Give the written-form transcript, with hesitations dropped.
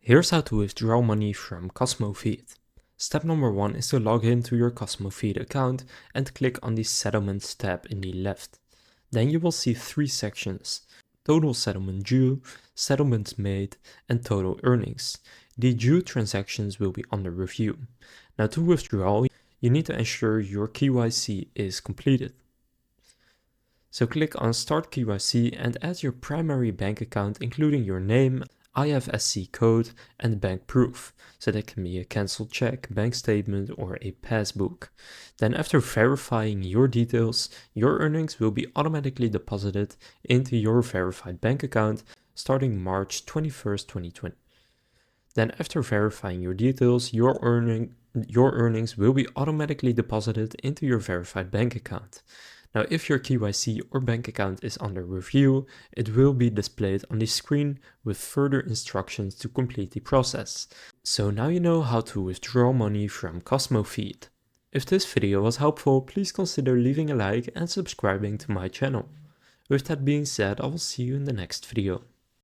Here's how to withdraw money from CosmoFeed. Step number 1 is to log into your CosmoFeed account and click on the Settlements tab in the left. Then you will see 3 sections: Total Settlement Due, Settlements Made, and Total Earnings. The due transactions will be under review. Now to withdraw, you need to ensure your KYC is completed. So click on Start KYC and add your primary bank account including your name, IFSC code, and bank proof, so that can be a cancelled check, bank statement, or a passbook. Then after verifying your details, your earnings will be automatically deposited into your verified bank account starting March 21st, 2020. Then after verifying your details, your earnings will be automatically deposited into your verified bank account. Now, if your KYC or bank account is under review, it will be displayed on the screen with further instructions to complete the process. So now you know how to withdraw money from CosmoFeed. If this video was helpful, please consider leaving a like and subscribing to my channel. With that being said, I will see you in the next video.